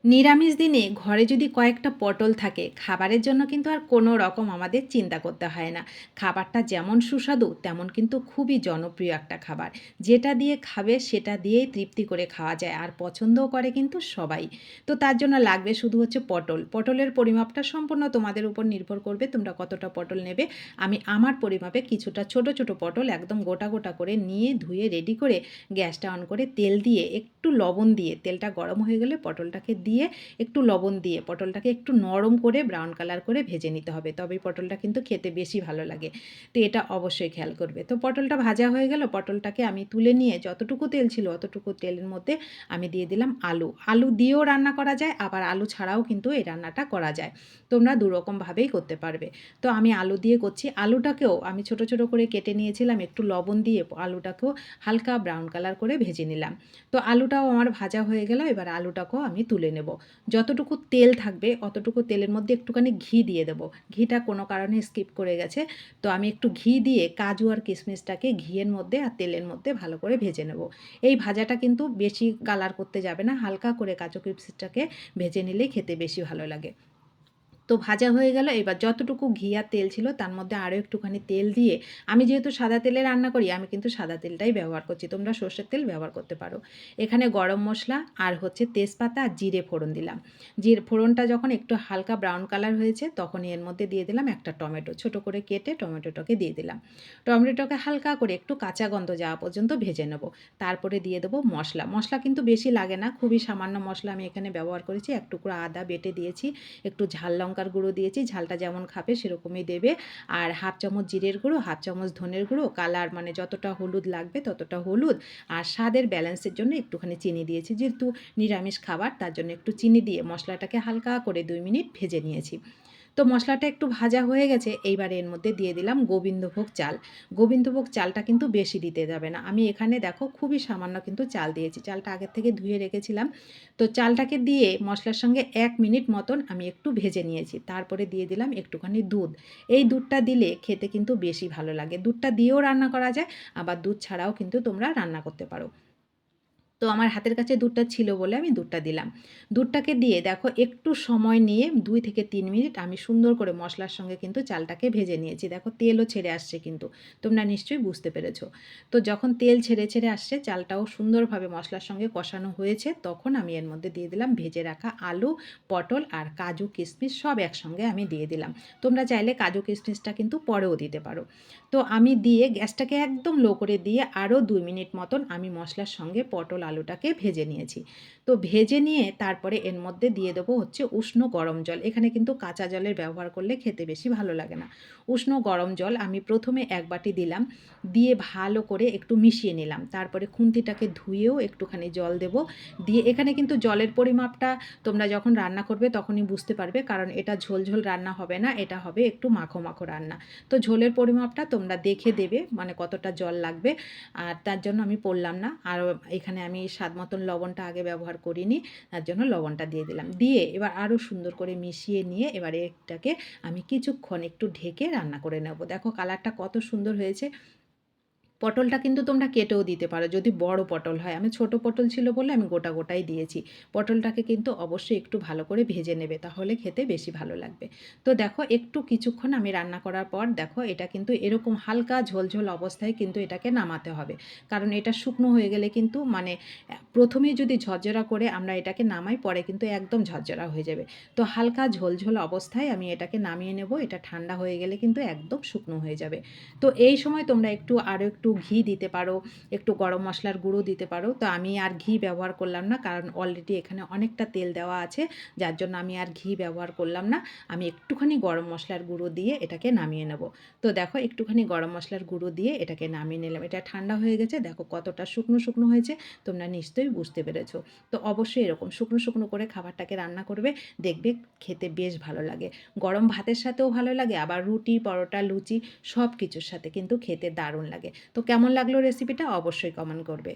নিরামিষ দিনে ঘরে যদি কয়েকটা পটল থাকে খাবারের জন্য কিন্তু আর কোনো রকম আমাদের চিন্তা করতে হয় না। খাবারটা যেমন সুস্বাদু তেমন কিন্তু খুবই জনপ্রিয় একটা খাবার। যেটা দিয়ে খাবে সেটা দিয়েই তৃপ্তি করে খাওয়া যায় আর পছন্দও করে কিন্তু সবাই। তো তার জন্য লাগবে শুধু হচ্ছে পটল। পটলের পরিমাপটা সম্পূর্ণ তোমাদের উপর নির্ভর করবে তোমরা কতটা পটল নেবে। আমি আমার পরিমাপে কিছুটা ছোট ছোট পটল একদম গোটা গোটা করে নিয়ে ধুয়ে রেডি করে গ্যাসটা অন করে তেল দিয়ে একটু লবণ দিয়ে তেলটা গরম হয়ে গেলে পটলটাকে দিয়ে একটু লবণ দিয়ে পটলটাকে একটু নরম করে ব্রাউন কালার করে ভেজে নিতে হবে, তবেই পটলটা কিন্তু খেতে বেশি ভালো লাগে। তো এটা অবশ্যই খেয়াল করবে। তো পটলটা ভাজা হয়ে গেল, পটলটাকে আমি তুলে নিয়ে যতটুকু তেল ছিল অতটুকু তেলের মধ্যে আমি দিয়ে দিলাম আলু। আলু দিয়েও রান্না করা যায়, আবার আলু ছাড়াও কিন্তু এই রান্নাটা করা যায়। তোমরা দুরকমভাবেই করতে পারবে। তো আমি আলু দিয়ে করছি। আলুটাকেও আমি ছোট ছোট করে কেটে নিয়েছিলাম, একটু লবণ দিয়ে আলুটাকেও হালকা ব্রাউন কালার করে ভেজে নিলাম। তো আলুটাও আমার ভাজা হয়ে গেল, এবার আলুটাকেও আমি তুলে নেব। যতটুকু তেল থাকবে অতটুকু তেলের মধ্যে একটুখানি ঘি দিয়ে দেবো। ঘিটা কোনো কারণে স্কিপ করে গেছে, তো আমি একটু ঘি দিয়ে কাজু আর কিশমিশটাকে ঘিয়ের মধ্যে আর তেলের মধ্যে ভালো করে ভেজে নেব। এই ভাজাটা কিন্তু বেশি কালার করতে যাবে না, হালকা করে কাজু কিশমিশটাকে ভেজে নিলেই খেতে বেশি ভালো লাগে। তো ভাজা হয়ে গেল, এবার যতটুকু ঘি আর তেল ছিল তার মধ্যে আরও একটুখানি তেল দিয়ে, আমি যেহেতু সাদা তেলে রান্না করি আমি কিন্তু সাদা তেলটাই ব্যবহার করছি, তোমরা সর্ষের তেল ব্যবহার করতে পারো। এখানে গরম মশলা আর হচ্ছে তেজপাতা আর জিরে ফোড়ন দিলাম। জিরে ফোড়নটা যখন একটু হালকা ব্রাউন কালার হয়েছে তখনই এর মধ্যে দিয়ে দিলাম একটা টমেটো, ছোট করে কেটে টমেটোটাকে দিয়ে দিলাম। টমেটোটাকে হালকা করে একটু কাঁচা গন্ধ যাওয়া পর্যন্ত ভেজে নেব। তারপরে দিয়ে দেবো মশলা। মশলা কিন্তু বেশি লাগে না, খুবই সামান্য মশলা আমি এখানে ব্যবহার করেছি। এক টুকরো আদা বেটে দিয়েছি, একটু ঝাল লঙ্কার গুঁড়ো দিয়েছি, ঝালটা যেমন খাবে সেরকমই দেবে। আর হাফ চামচ জিরের গুঁড়ো, হাফ চামচ ধনের গুঁড়ো, কালার মানে যতটা হলুদ লাগবে ততটা হলুদ, আর স্বাদের ব্যালেন্সের জন্য একটুখানি চিনি দিয়েছি, যেহেতু নিরামিষ খাবার তার জন্য একটু চিনি দিয়ে মশলাটাকে হালকা করে 2 মিনিট ভেজে নিয়েছি। তো মশলাটা একটু ভাজা হয়ে গেছে, এইবারে এর মধ্যে দিয়ে দিলাম গোবিন্দভোগ চাল। গোবিন্দভোগ চালটা কিন্তু বেশি দিতে যাবে না, আমি এখানে দেখো খুবই সামান্য কিন্তু চাল দিয়েছি, চালটা আগের থেকে ধুয়ে রেখেছিলাম। তো চালটাকে দিয়ে মশলার সঙ্গে 1 মিনিট মতন আমি একটু ভেজে নিয়েছি, তারপরে দিয়ে দিলাম একটুখানি দুধ। এই দুধটা দিলে খেতে কিন্তু বেশি ভালো লাগে, দুধটা দিয়েও রান্না করা যায়, আবার দুধ ছাড়াও কিন্তু তোমরা রান্না করতে পারো। তো আমার হাতের কাছে দুধটা ছিল বলে আমি দুধটা দিলাম। দুধটাকে দিয়ে দেখো একটু সময় নিয়ে 2 থেকে 3 মিনিট আমি সুন্দর করে মশলার সঙ্গে কিন্তু চালটাকে ভেজে নিয়েছি। দেখো তেলও ছেড়ে আসছে কিন্তু, তোমরা নিশ্চয়ই বুঝতে পেরেছো। তো যখন তেল ছেড়ে ছেড়ে আসছে, চালটাও সুন্দরভাবে মশলার সঙ্গে কষানো হয়েছে, তখন আমি এর মধ্যে দিয়ে দিলাম ভেজে রাখা আলু, পটল আর কাজু কিশমিশ সব একসঙ্গে আমি দিয়ে দিলাম। তোমরা চাইলে কাজু কিশমিশটা কিন্তু পরেও দিতে পারো। তো আমি দিয়ে গ্যাসটাকে একদম লো করে দিয়ে আরও 2 মিনিট মতন আমি মশলার সঙ্গে পটল আলুটাকে ভেজে নিয়েছি। তো ভেজে নিয়ে তারপরে এর মধ্যে দিয়ে দেবো হচ্ছে উষ্ণ গরম জল। এখানে কিন্তু কাঁচা জলের ব্যবহার করলে খেতে বেশি ভালো লাগে না। উষ্ণ গরম জল আমি প্রথমে 1 বাটি দিলাম, দিয়ে ভালো করে একটু মিশিয়ে নিলাম। তারপরে খুন্তিটাকে ধুয়েও একটুখানি জল দেব, দিয়ে এখানে কিন্তু জলের পরিমাপটা তোমরা যখন রান্না করবে তখনই বুঝতে পারবে, কারণ এটা ঝোল ঝোল রান্না হবে না, এটা হবে একটু মাখো মাখো রান্না। তো ঝোলের পরিমাপটা তোমরা দেখে দেবে, মানে কতটা জল লাগবে। আর তার জন্য আমি পড়লাম না। আর এখানে আমি স্বাদ মতন লবণটা আগে ব্যবহার করিনি, তার জন্য লবণটা দিয়ে দিলাম। দিয়ে এবার আরও সুন্দর করে মিশিয়ে নিয়ে এবারে এটাকে আমি কিছুক্ষণ একটু ঢেকে রান্না করে নেব। দেখো কালারটা কত সুন্দর হয়েছে। পটলটা কিন্তু তোমরা কেটেও দিতে পারো যদি বড় পটল হয়, আমি ছোট পটল ছিল বলে আমি গোটা গোটাই দিয়েছি। পটলটাকে কিন্তু অবশ্যই একটু ভালো করে ভেজে নেবে, তাহলে খেতে বেশি ভালো লাগবে। তো দেখো একটু কিছুক্ষণ আমি রান্না করার পর দেখো এটা কিন্তু এরকম হালকা ঝোলঝোল অবস্থায় কিন্তু এটাকে নামাতে হবে, কারণ এটা শুকনো হয়ে গেলে কিন্তু মানে প্রথমেই যদি ঝরঝরা করে আমরা এটাকে নামাই পরে কিন্তু একদম ঝরঝরা হয়ে যাবে। তো হালকা ঝোলঝোল অবস্থায় আমি এটাকে নামিয়ে নেব, এটা ঠান্ডা হয়ে গেলে কিন্তু একদম শুকনো হয়ে যাবে। তো এই সময় তোমরা আরও একটু ঘি দিতে পারো, একটু গরম মশলার গুঁড়ো দিতে পারো। তো আমি আর ঘি ব্যবহার করলাম না, কারণ অলরেডি এখানে অনেকটা তেল দেওয়া আছে, যার জন্য আমি আর ঘি ব্যবহার করলাম না। আমি একটুখানি গরম মশলার গুঁড়ো দিয়ে এটাকে নামিয়ে নেব। তো দেখো একটুখানি গরম মশলার গুঁড়ো দিয়ে এটাকে নামিয়ে নিলাম, এটা ঠান্ডা হয়ে গেছে, দেখো কতটা শুকনো শুকনো হয়েছে, তোমরা নিশ্চয়ই বুঝতে পেরেছো। তো অবশ্যই এরকম শুকনো শুকনো করে খাবারটাকে রান্না করবে, দেখবে খেতে বেশ ভালো লাগে। গরম ভাতের সাথেও ভালো লাগে, আবার রুটি, পরোটা, লুচি সব কিছুর সাথে কিন্তু খেতে দারুণ লাগে। তো কেমন লাগলো রেসিপিটা অবশ্যই কমেন্ট করবে।